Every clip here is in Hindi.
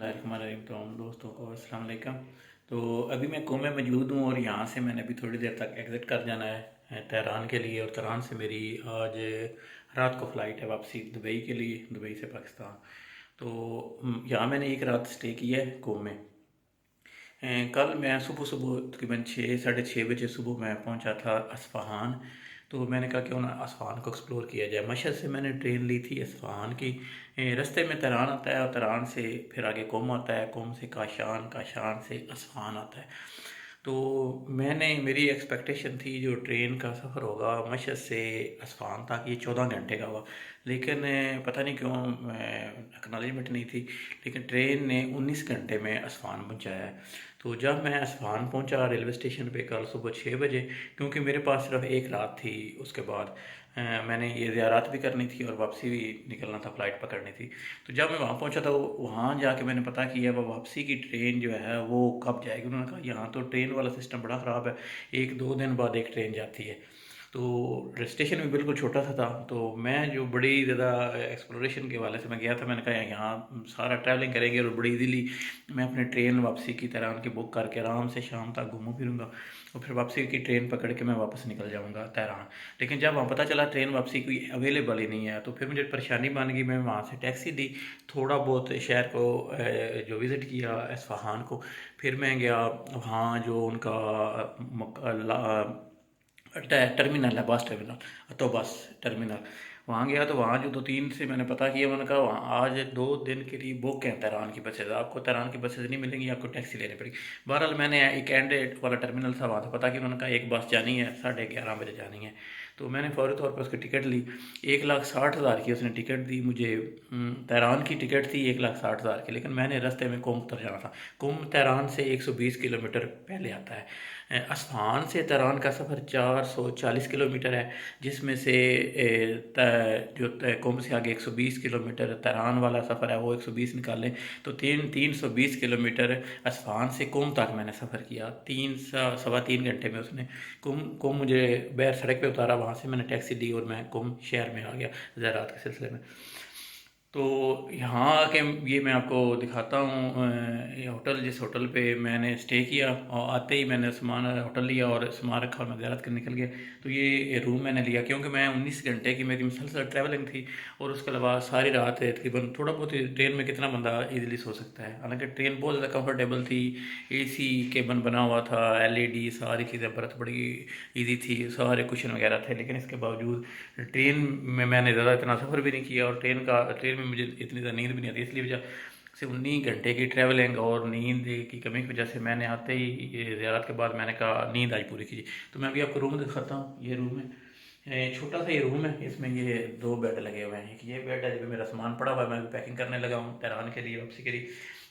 तमाम दोस्तों को अस्सलाम वालेकुम। तो अभी मैं कुम में मौजूद हूँ और यहाँ से मैंने अभी थोड़ी देर तक एग्ज़िट कर जाना है तेहरान के लिए। और तेहरान से मेरी आज रात को फ़्लाइट है वापसी दुबई के लिए, दुबई से पाकिस्तान। तो यहाँ मैंने एक रात स्टे किया है कुम में। कल मैं सुबह सुबह तकरीबन 6 साढ़े 6 बजे सुबह मैं पहुंचा था असफ़ाहान। तो मैंने कहा क्यों ना असफ़ाहान को एक्सप्लोर किया जाए। मशहद से मैंने ट्रेन ली थी असफ़ाहान की। रास्ते में तेहरान आता है और तेहरान से फिर आगे कुम आता है, कुम से काशान, काशान से असफ़ाहान आता है। तो मेरी एक्सपेक्टेशन थी जो ट्रेन का सफ़र होगा मशहद से असफ़ान तक ये 14 घंटे का हुआ। लेकिन पता नहीं क्यों एक्नॉलेजमेंट नहीं थी, लेकिन ट्रेन ने 19 घंटे में असफ़ान पहुंचाया है। तो जब मैं असफ़ान पहुंचा रेलवे स्टेशन पे कल सुबह 6 बजे, क्योंकि मेरे पास सिर्फ एक रात थी, उसके बाद मैंने ये ज़ियारत भी करनी थी और वापसी भी निकलना था, फ़्लाइट पकड़नी थी। तो जब मैं वहाँ पहुँचा तो वहाँ जाके मैंने पता किया वो वापसी की ट्रेन जो है वो कब जाएगी। उन्होंने कहा यहाँ तो ट्रेन वाला सिस्टम बड़ा ख़राब है, 1-2 दिन बाद एक ट्रेन जाती है। तो स्टेशन भी बिल्कुल छोटा सा था। तो मैं जो बड़ी ज़्यादा एक्सप्लोरेशन के वाले से मैं गया था, मैंने कहा यहाँ सारा ट्रैवलिंग करेंगे और बड़ी इजीली मैं अपने ट्रेन वापसी की तरह उनकी बुक करके आराम से शाम तक घूमूँ फिरूँगा और फिर वापसी की ट्रेन पकड़ के मैं वापस निकल जाऊँगा तेहरान। लेकिन जब वहाँ पता चला ट्रेन वापसी कोई अवेलेबल ही नहीं है, तो फिर मुझे परेशानी बन गई। मैं वहाँ से टैक्सी ली, थोड़ा बहुत शहर को जो विज़िट किया इस्फहान को। फिर मैं गया वहाँ जो उनका टर्मिनल है, बस टर्मिनल, तो बस टर्मिनल वहाँ गया। तो वहाँ जो 2-3 से मैंने पता किया, मैंने कहा वहाँ आज 2 दिन के लिए बुक है तेहरान की बसेज, आपको तेहरान की बसेज नहीं मिलेंगी, आपको टैक्सी लेनी पड़ेगी। बहरहाल मैंने एक एंड वाला टर्मिनल था वहाँ से पता किया, उन्होंने कहा एक बस जानी है 11:30 बजे जानी है। तो मैंने फौरी तौर पर उसकी टिकट ली, 1,60,000 की उसने टिकट दी मुझे। तेहरान की टिकट थी 1,60,000 की, लेकिन मैंने रास्ते में कुम उतर जाना था। कुम तेहरान से 120 किलोमीटर पहले आता है। असफान से तेहरान का सफ़र 440 किलोमीटर है, जिसमें से कुम से आगे 120 किलोमीटर तेहरान वाला सफ़र है, वो 120 निकालें तो 320 किलोमीटर असफान से कुम तक मैंने सफ़र किया 3 सवा 3 घंटे में। उसने कुम कुम मुझे बैर सड़क पे उतारा, वहाँ से मैंने टैक्सी ली और मैं कुम शहर में आ गया ज़रात के सिलसिले में। तो यहाँ आके ये मैं आपको दिखाता हूँ ये होटल, जिस होटल पे मैंने स्टे किया। और आते ही मैंने सामान होटल लिया और सामान रखा और मैं ज़ियारत करने निकल गया। तो ये रूम मैंने लिया क्योंकि मैं 19 घंटे की मेरी मुसलसल ट्रैवलिंग थी और उसके अलावा सारी रात तकरीबन थोड़ा बहुत ट्रेन में कितना बंदा इजीली सो सकता है। हालांकि ट्रेन बहुत ज़्यादा कंफर्टेबल थी, एसी केबिन बना हुआ था, एलईडी सारी चीज़ें, बर्थ बड़ी इजी थी, सारे कुशन वगैरह थे। लेकिन इसके बावजूद ट्रेन में मैंने ज़्यादा इतना सफ़र भी नहीं किया और ट्रेन में मुझे इतनी ज़्यादा नींद भी नहीं आती, इसलिए वजह से 19 घंटे की ट्रैवलिंग और नींद की कमी की वजह से मैंने आते ही ये ज़ियारत के बाद मैंने कहा नींद आज पूरी कीजिए। तो मैं अभी आपको रूम दिखाता हूँ। ये रूम है, छोटा सा ये रूम है, इसमें ये 2 बेड लगे हुए हैं। एक ये बेड है जिसमें मेरा सामान पड़ा हुआ है, मैं पैकिंग करने लगा हूँ तेहरान के लिए, वापसी के लिए।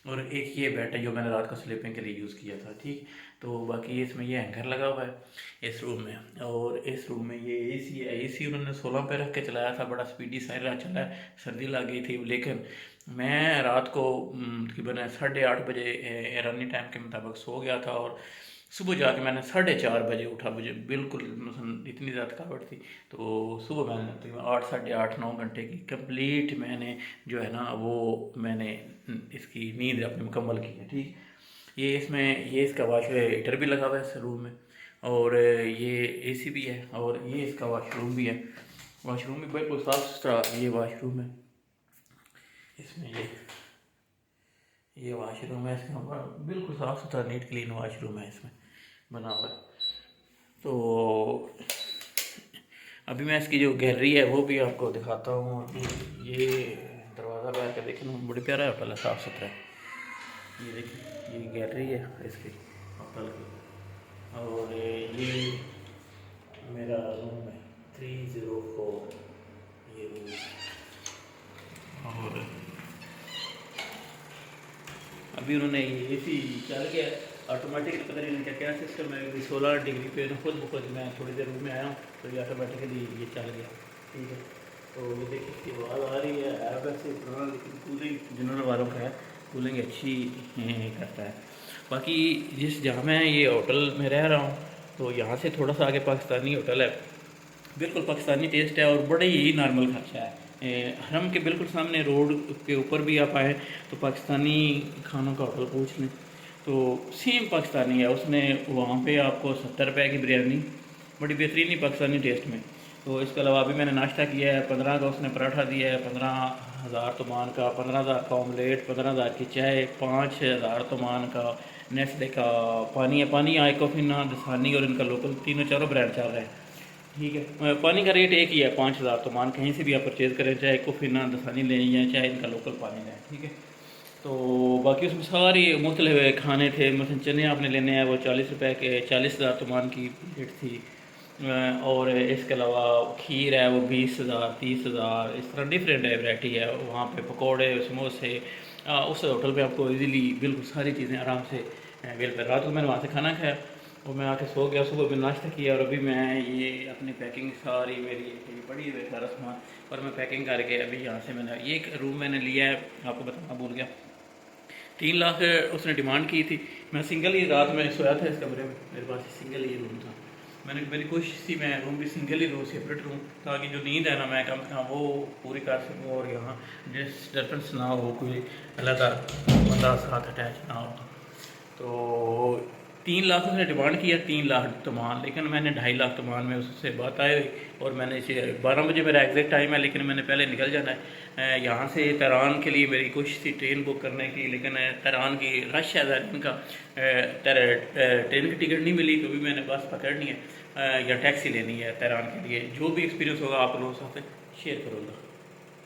और एक ये बेड है जो मैंने रात को स्लीपिंग के लिए यूज़ किया था, ठीक। तो बाकी इसमें ये हैंगर लगा हुआ है इस रूम में। और इस रूम में ये एसी है, एसी उन्होंने 16 पे रख के चलाया था, बड़ा स्पीडी साइरा चला है, सर्दी लग गई थी। लेकिन मैं रात को तकरीबन 8:30 बजे ईरानी टाइम के मुताबिक सो गया था और सुबह जाके मैंने 4:30 बजे उठा। मुझे बिल्कुल इतनी ज़्यादा थकावट थी। तो सुबह मैंने तकरीबन 8 साढ़े 8 9 घंटे की कंप्लीट मैंने जो है ना वो मैंने इसकी नींद अपनी मुकम्मल की है, ठीक। ये इसका वाश हीटर भी लगा हुआ है इस रूम में, और ये एसी भी है, और ये इसका वाशरूम भी है। वाशरूम भी बिल्कुल साफ़ सुथरा ये वाशरूम है। इसमें ये वाशरूम है, इसका बिल्कुल साफ़ सुथरा नीट क्लीन वाशरूम है इसमें बना हुआ है। तो अभी मैं इसकी जो गैलरी है वो भी आपको दिखाता हूँ। ये दरवाज़ा लगा के देखें, बड़ी प्यारा होटल है, साफ़ सुथरा है। ये देखिए ये गैलरी है इसकी होटल की, और ये मेरा रूम है 304, ये रूम। और अभी उन्होंने ए सी चल गया ऑटोमेटिक, पता नहीं इनका क्या सिस्टम है। अभी 16 डिग्री पे खुद ब खुद मैं थोड़ी देर रूम में आया हूँ तो ये ऑटोमेटिकली ये चल गया, ठीक है। तो ये देखिए इसकी आवाज़ आ रही है, वैसे पुराना, लेकिन कूलिंग जनरल वालों का है, कूलिंग अच्छी करता है। बाकी जिस जहाँ मैं ये होटल में रह रहा हूँ, तो यहाँ से थोड़ा सा आगे पाकिस्तानी होटल है, बिल्कुल पाकिस्तानी टेस्ट है और बड़े ही नॉर्मल खर्चा है। हरम के बिल्कुल सामने रोड के ऊपर भी आप आए तो पाकिस्तानी खानों का होटल पूछ लें तो सेम पाकिस्तानी है। उसने वहाँ पे आपको 70 रुपये की बिरयानी बड़ी बेहतरीन ही पाकिस्तानी टेस्ट में। तो इसके अलावा अभी मैंने नाश्ता किया है, 15 का उसने पराठा दिया है, 15,000 तोमान का, 15,000 का ऑमलेट, 15,000 की चाय, 5,000 तोमान का नेस्ले का पानी है। पानी आइकोफिना, दसानी और इनका लोकल तीनों चारों ब्रांड चल रहे हैं। ठीक है, पानी का रेट एक ही है 5,000 तोमान, कहीं से भी आप परचेज़ करें, चाहे कोफिना दसानी लें या चाहे इनका लोकल पानी लें। ठीक है, तो बाकी उसमें सारी मुख्तलिफ खाने थे। मतलब चने आपने लेने हैं वो 40 रुपये के, 40,000 तोमान की प्लेट थी। और इसके अलावा खीर है वो 20,000, 30,000, इस तरह डिफरेंट है, वैरायटी है। वहाँ पे पकौड़े, समोसे, उस होटल पे आपको इजीली बिल्कुल सारी चीज़ें आराम से अवेल पर। रात को मैंने वहाँ से खाना खाया और मैं आके सो गया। सुबह में नाश्ता किया और अभी मैं ये अपनी पैकिंग सारी मेरी ये पड़ी हुई सारा सामान और मैं पैकिंग करके अभी यहाँ से मैंने ये एक रूम मैंने लिया है, आपको बताना भूल गया। 3 लाख उसने डिमांड की थी। मैं सिंगल ही रात में सोया था इस कमरे में, मेरे पास सिंगल ही रूम था। मेरी कोशिश थी मैं रूम भी सिंगल ही रूम, सेपरेट रूम, ताकि जो नींद है ना मैं कम से कम वो पूरी कर सकूँ और यहाँ डिस्टर्बेंस ना हो, कोई अलग बंदा साथ अटैच ना हो। तो 3 लाख उसने डिमांड किया, 3 लाख तोमान, लेकिन मैंने 2.5 लाख तोमान में उससे बात आए और मैंने इसे 12 बजे मेरा एग्जैक्ट टाइम है, लेकिन मैंने पहले निकल जाना है यहाँ से। तेहरान के लिए मेरी कोशिश थी ट्रेन बुक करने की, लेकिन तेहरान की रश है इनका, ट्रेन की टिकट नहीं मिली, तो भी मैंने बस पकड़नी है या टैक्सी लेनी है तेहरान के लिए। जो भी एक्सपीरियंस होगा आप लोगों के साथ शेयर करूँगा।